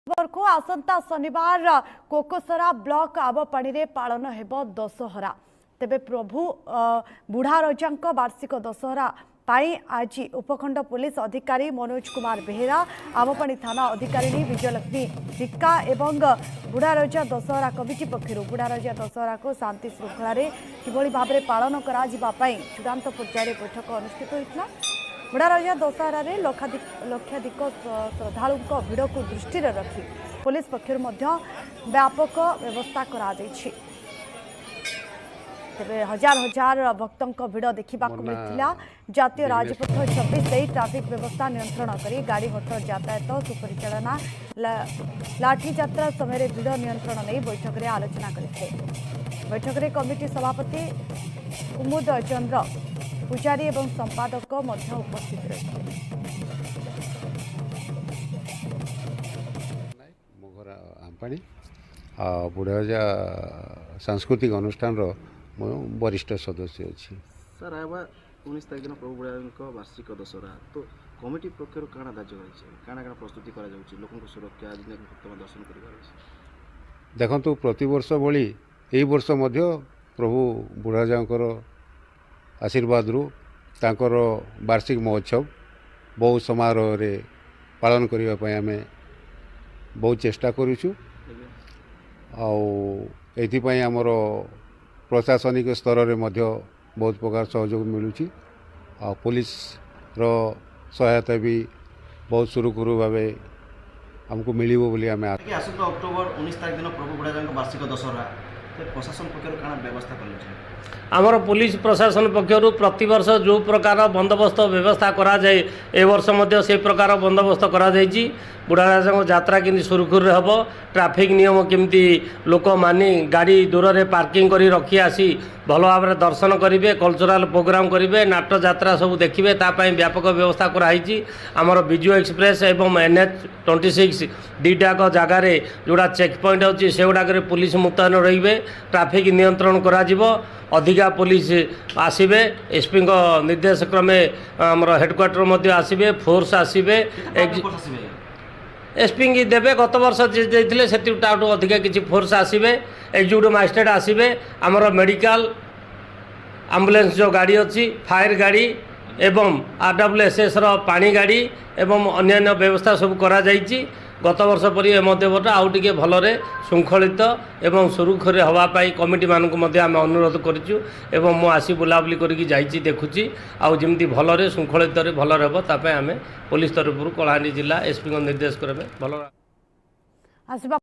खबर को आसंता शनिवार कोकोसरा ब्लॉक आबपाणी रे पालन हेबो दशहरा। तेबे प्रभु बुढ़ा रजा वार्षिक दशहरा पाई आज उपखंड पुलिस अधिकारी मनोज कुमार बेहेरा आबपाणी थाना अधिकारी विजयलक्ष्मी रिक्का एवं बुढ़ा रजा दशहरा कमिटी पक्षर बुढ़ा रजा दशहरा को शांति श्रृंखला किभली भाव में पालन करा चूड़ांत पर्यायर बैठक अनुष्ठित होता। बुढ़ा रजा दशहरा लक्षाधिक श्रद्धालु भिड़ को दृष्टि रखी पुलिस पक्षर व्यापक व्यवस्था करा तेरे हजार हजार भक्तों भिड़ देखा मिलता। जातीय राजपथ 26 से ट्राफिक व्यवस्था नियंत्रण कर गाड़ी मोटर यातायात सुपरिचालना लाठी यात्रा समय भिड़ नियंत्रण नहीं बैठक में आलोचना करते। बैठक में कमिटी सभापति कुमुद चंद्र पूजारी एवं संपादक उपस्थित रहे। बुढ़ाजा सांस्कृतिक अनुष्ठान वरिष्ठ सदस्य अच्छी सर आवा 19 तारिख दिन प्रभु बुढ़ा वार्षिक दशहरा तो कमिटी पक्षर काना धार्य कर प्रस्तुति करा जाउची लोकन को सुरक्षा दर्शन कर देखंतु प्रति वर्ष भली एई वर्ष मध्य प्रभु बुढ़ाजांकर आशीर्वाद रु तांकर वार्षिक महोत्सव बहुत समारोह रे पालन करबा पय हमें बहुत चेष्टा करूछु आ एथि पय हमर प्रशासनिक स्तर रे मध्य बहुत प्रकार सहयोग मिलूची आ पुलिस रो सहायता भी बहुत सुरुखुरु भाव हमको मिलिबो बोली हमें आसंता अक्टोबर 19 तारिख दिन प्रभु बुढ़ाजांक वार्षिक दशहरा प्रशासन पक्षर काना व्यवस्था कर आमर पुलिस प्रशासन पक्षर प्रति वर्ष जो प्रकार बंदोबस्त व्यवस्था करा जाए ए वर्ष मध्य से प्रकार बंदोबस्त करा जायछि। बुढ़ा राजा यात्रा केमती सुरखुर हम ट्राफिक नियम केमती लोक मानी गाड़ी दूर रे पार्किंग करी रखी आसी भल भाव में दर्शन करेंगे कल्चराल प्रोग्राम करेंगे नाट यात्रा सब देखिए तापाई व्यापक व्यवस्था कराई। आमर विजु एक्सप्रेस एवं NH26 दुईटाक जगार जोड़ा चेक पॉइंट अच्छी से गुड़ाक पुलिस मुतयन रे ट्राफिक नियंत्रण करा अधिका पुलिस आसबे एसपी निर्देश क्रमे आमर हेडक्वार्टर आसबे फोर्स आसबे एसपी की देवे गत वर्ष जे से अधिका किसी फोर्स आसबे एक्जिक्यूटिव मजिस्ट्रेट आसबे आमर मेडिकल एम्बुलेंस जो गाड़ी अच्छी फायर गाड़ी एवं RWSS पानी गाड़ी एवं अन्यान्य व्यवस्था सब करा जाइछि। गत वर्ष परि मध्यवर्त आउ टिके भलरे श्रृंखलित एवं सुरुखुरे हवापाई कमिटी मानक मध्य आम अनुरोध करिछु एवं मु आसी बुलाबुली करिकी जाइछि देखुछि आउ जेमती भलरे श्रृंखलित भलरे हेबो तापे आमे पुलिस तरफरु कलाहांडी जिला एसपी निर्देश करबे भल